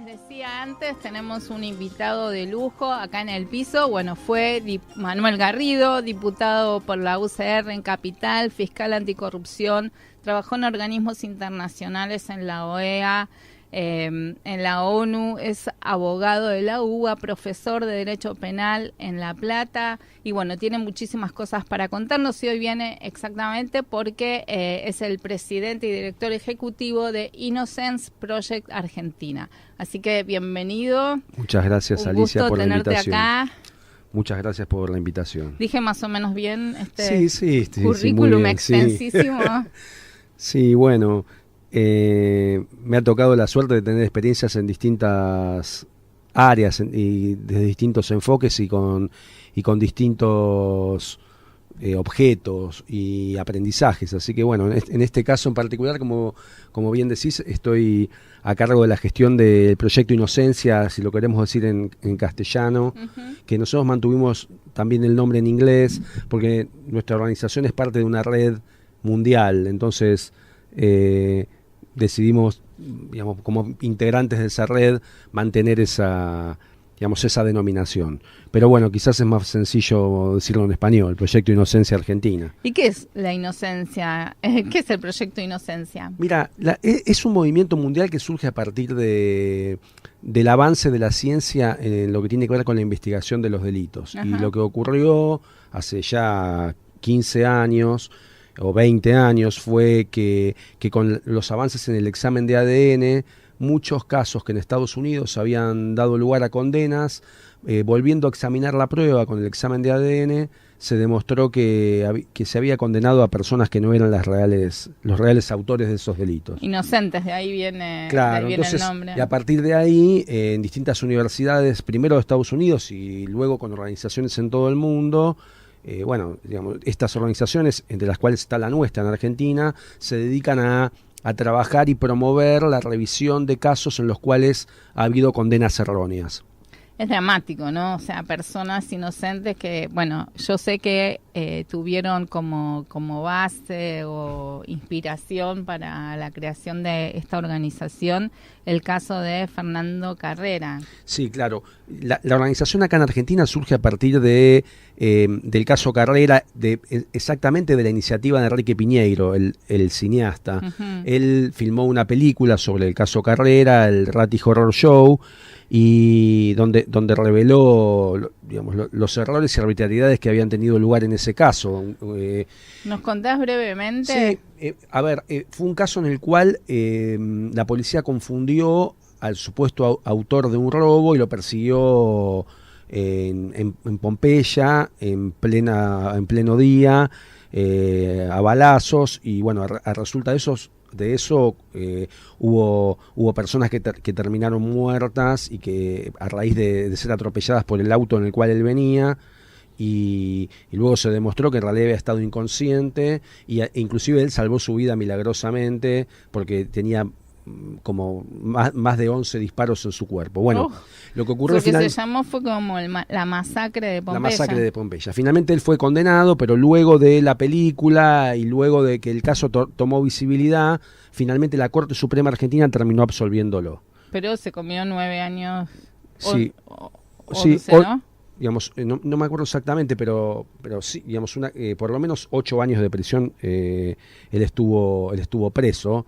decía antes, tenemos un invitado de lujo acá en el piso. Bueno, fue Manuel Garrido, diputado por la UCR en Capital, fiscal anticorrupción, trabajó en organismos internacionales en la OEA, en la ONU, es abogado de la UBA, profesor de Derecho Penal en La Plata y bueno, tiene muchísimas cosas para contarnos y hoy viene exactamente porque es el presidente y director ejecutivo de Innocence Project Argentina. Así que bienvenido. Muchas gracias, Alicia, por la invitación. Un gusto tenerte acá. Muchas gracias por la invitación. Dije más o menos bien sí, currículum bien, extensísimo. Sí, bueno, me ha tocado la suerte de tener experiencias en distintas áreas y desde distintos enfoques y con distintos objetos y aprendizajes. Así que bueno, en este caso en particular, como bien decís, estoy a cargo de la gestión del proyecto Inocencia, si lo queremos decir en castellano, que nosotros mantuvimos también el nombre en inglés, porque nuestra organización es parte de una red mundial, entonces decidimos, digamos, como integrantes de esa red, mantener esa denominación. Pero bueno, quizás es más sencillo decirlo en español, Proyecto Inocencia Argentina. ¿Y qué es la Inocencia? ¿Qué es el Proyecto Inocencia? Mira, es un movimiento mundial que surge a partir del avance de la ciencia en lo que tiene que ver con la investigación de los delitos. Ajá. Y lo que ocurrió hace ya 15 años o 20 años fue que con los avances en el examen de ADN, muchos casos que en Estados Unidos habían dado lugar a condenas, volviendo a examinar la prueba con el examen de ADN, se demostró que se había condenado a personas que no eran los reales autores de esos delitos. Inocentes, de ahí viene, claro, entonces, el nombre. Y a partir de ahí, en distintas universidades, primero de Estados Unidos y luego con organizaciones en todo el mundo, estas organizaciones, entre las cuales está la nuestra en Argentina, se dedican a trabajar y promover la revisión de casos en los cuales ha habido condenas erróneas. Es dramático, ¿no? O sea, personas inocentes que, bueno, yo sé que tuvieron como base o inspiración para la creación de esta organización el caso de Fernando Carrera. Sí, claro. La organización acá en Argentina surge a partir del caso Carrera, exactamente de la iniciativa de Enrique Piñeiro, el cineasta. Uh-huh. Él filmó una película sobre el caso Carrera, el Ratty Horror Show, y donde reveló, digamos, los errores y arbitrariedades que habían tenido lugar en ese caso. ¿Nos contás brevemente? Sí, fue un caso en el cual la policía confundió al supuesto autor de un robo y lo persiguió en Pompeya en pleno día, a balazos, y bueno, a resulta de eso hubo personas que terminaron muertas y que a raíz de ser atropelladas por el auto en el cual él venía, y luego se demostró que en realidad había estado inconsciente e inclusive él salvó su vida milagrosamente porque tenía como más de 11 disparos en su cuerpo. Bueno, lo que ocurrió se llamó fue como la masacre de Pompeya. La masacre de Pompeya. Finalmente él fue condenado, pero luego de la película y luego de que el caso tomó visibilidad, finalmente la Corte Suprema Argentina terminó absolviéndolo. Pero se comió 9 años. Sí. 11, ¿no? Digamos, no me acuerdo exactamente, pero sí, digamos, por lo menos 8 años de prisión él estuvo preso.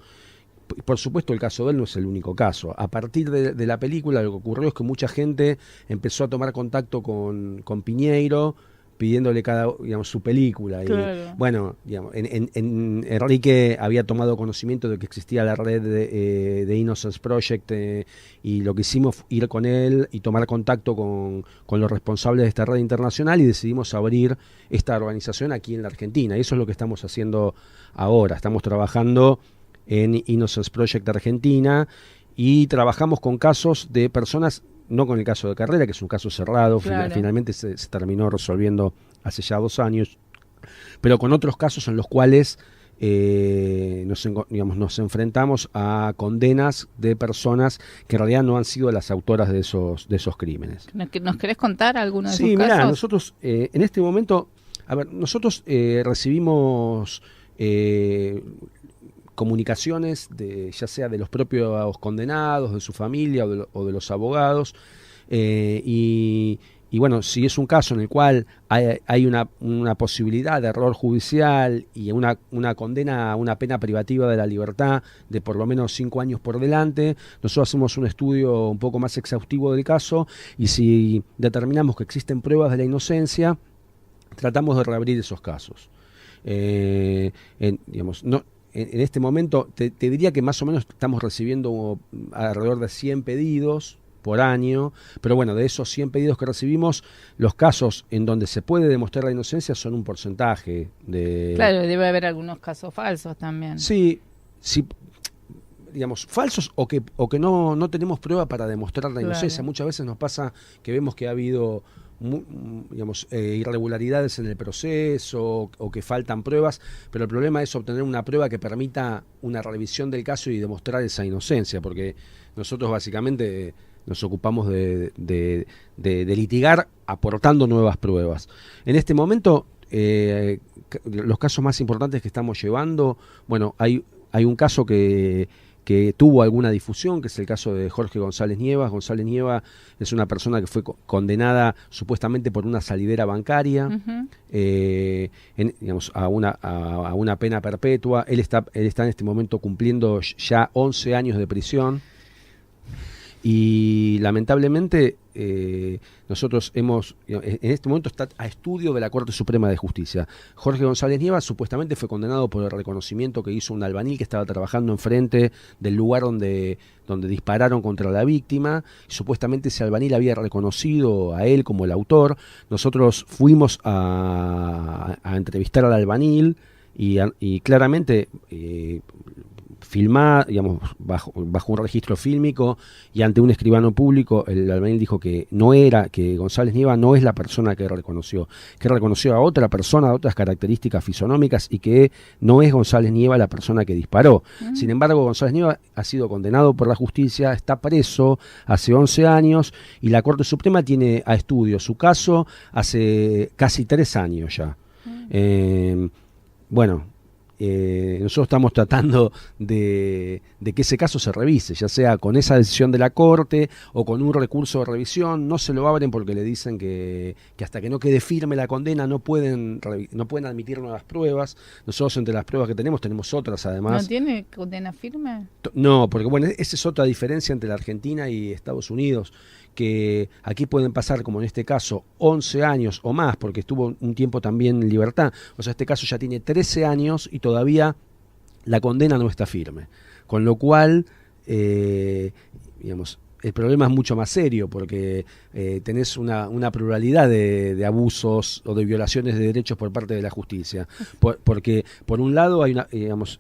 Por supuesto, el caso de él no es el único caso. A partir de la película, lo que ocurrió es que mucha gente empezó a tomar contacto con Piñeiro, pidiéndole su película. Claro. Y bueno, digamos, Enrique había tomado conocimiento de que existía la red de Innocence Project, y lo que hicimos fue ir con él y tomar contacto con los responsables de esta red internacional, y decidimos abrir esta organización aquí en la Argentina. Y eso es lo que estamos haciendo ahora. Estamos trabajando en Innocence Project Argentina y trabajamos con casos de personas, no con el caso de Carrera, que es un caso cerrado, claro. Finalmente se terminó resolviendo hace ya 2 años, pero con otros casos en los cuales nos enfrentamos a condenas de personas que en realidad no han sido las autoras de esos crímenes. ¿Nos querés contar alguno de esos casos? Sí, mirá, nosotros en este momento, nosotros recibimos comunicaciones, ya sea de los propios condenados, de su familia o de los abogados, y bueno, si es un caso en el cual hay una posibilidad de error judicial y una condena a una pena privativa de la libertad de por lo menos 5 años por delante, nosotros hacemos un estudio un poco más exhaustivo del caso, y si determinamos que existen pruebas de la inocencia, tratamos de reabrir esos casos. Digamos, no, en este momento te diría que más o menos estamos recibiendo alrededor de 100 pedidos por año, pero bueno, de esos 100 pedidos que recibimos, los casos en donde se puede demostrar la inocencia son un porcentaje de... Claro, debe haber algunos casos falsos también. Sí, sí, digamos, falsos o que no tenemos prueba para demostrar la inocencia. Muchas veces nos pasa que vemos que ha habido digamos, irregularidades en el proceso o que faltan pruebas, pero el problema es obtener una prueba que permita una revisión del caso y demostrar esa inocencia, porque nosotros básicamente nos ocupamos de litigar aportando nuevas pruebas. En este momento, los casos más importantes que estamos llevando, bueno, hay un caso que tuvo alguna difusión, que es el caso de Jorge González Nievas. González Nievas es una persona que fue condenada supuestamente por una salidera bancaria, digamos, a una pena perpetua. Él está en este momento cumpliendo ya 11 años de prisión. Y lamentablemente nosotros en este momento está a estudio de la Corte Suprema de Justicia. Jorge González Nievas supuestamente fue condenado por el reconocimiento que hizo un albañil que estaba trabajando enfrente del lugar donde dispararon contra la víctima. Supuestamente ese albañil había reconocido a él como el autor. Nosotros fuimos a entrevistar al albañil y claramente filmar, digamos, bajo un registro fílmico y ante un escribano público, el albañil dijo que González Nievas no es la persona que reconoció a otra persona de otras características fisonómicas y que no es González Nievas la persona que disparó. Sin embargo, González Nievas ha sido condenado por la justicia, está preso hace 11 años y la Corte Suprema tiene a estudio su caso hace casi 3 años ya. Bueno, nosotros estamos tratando de que ese caso se revise, ya sea con esa decisión de la Corte o con un recurso de revisión. No se lo abren porque le dicen que hasta que no quede firme la condena no pueden admitir nuevas pruebas. Nosotros entre las pruebas que tenemos otras además. ¿No tiene condena firme? No, porque bueno, esa es otra diferencia entre la Argentina y Estados Unidos, que aquí pueden pasar, como en este caso, 11 años o más, porque estuvo un tiempo también en libertad. O sea, este caso ya tiene 13 años y todavía la condena no está firme. Con lo cual, digamos, el problema es mucho más serio, porque tenés una pluralidad de abusos o de violaciones de derechos por parte de la justicia. Porque, por un lado,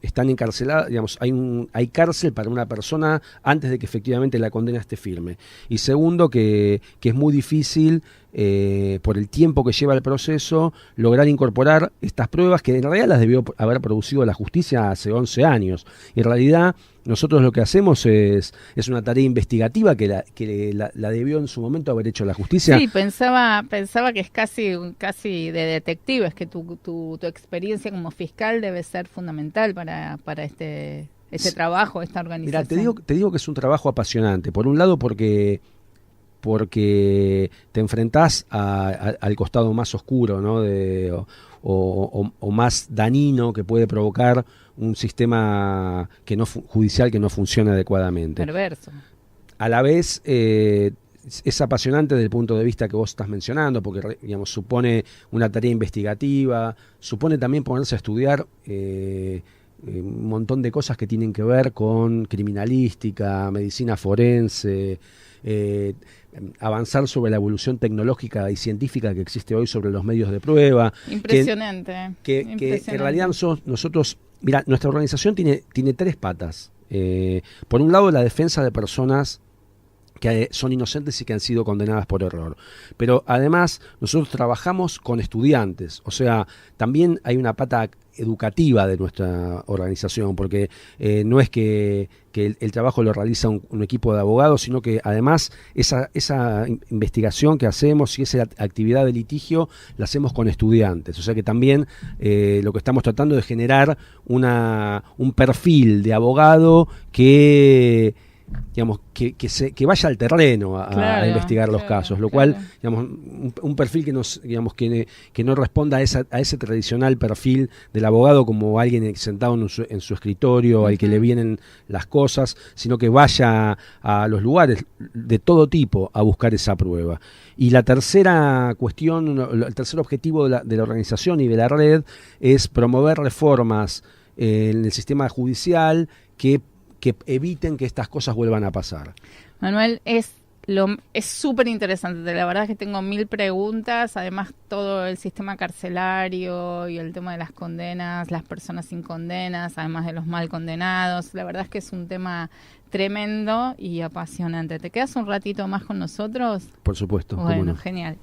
están encarceladas, digamos, hay cárcel para una persona antes de que efectivamente la condena esté firme. Y segundo, que es muy difícil, por el tiempo que lleva el proceso, lograr incorporar estas pruebas que en realidad las debió haber producido la justicia hace 11 años. Y en realidad nosotros lo que hacemos es una tarea investigativa que la debió en su momento haber hecho la justicia. Sí, pensaba que es casi de detectives, que tu experiencia como fiscal debe ser fundamental para este trabajo, esta organización. Mira, te digo que es un trabajo apasionante. Por un lado porque te enfrentás al costado más oscuro, ¿no? O más dañino que puede provocar un sistema judicial que no funciona adecuadamente. Perverso. A la vez es apasionante desde el punto de vista que vos estás mencionando, porque digamos, supone una tarea investigativa, supone también ponerse a estudiar un montón de cosas que tienen que ver con criminalística, medicina forense, avanzar sobre la evolución tecnológica y científica que existe hoy sobre los medios de prueba. Impresionante. Que en realidad nosotros, mira, nuestra organización tiene 3 patas. Por un lado, la defensa de personas que son inocentes y que han sido condenadas por error. Pero además nosotros trabajamos con estudiantes, o sea, también hay una pata educativa de nuestra organización, porque no es que el trabajo lo realiza un equipo de abogados, sino que además esa investigación que hacemos y esa actividad de litigio la hacemos con estudiantes. O sea que también lo que estamos tratando de generar un perfil de abogado que digamos, que vaya al terreno a investigar los casos, lo cual, digamos, un perfil que no responda a ese tradicional perfil del abogado como alguien sentado en su escritorio, al que le vienen las cosas, sino que vaya a los lugares de todo tipo a buscar esa prueba. Y la tercera cuestión, el tercer objetivo de la organización y de la red es promover reformas en el sistema judicial que eviten que estas cosas vuelvan a pasar. Manuel, es súper interesante. La verdad es que tengo 1000 preguntas. Además, todo el sistema carcelario y el tema de las condenas, las personas sin condenas, además de los mal condenados. La verdad es que es un tema tremendo y apasionante. ¿Te quedas un ratito más con nosotros? Por supuesto. Bueno, genial.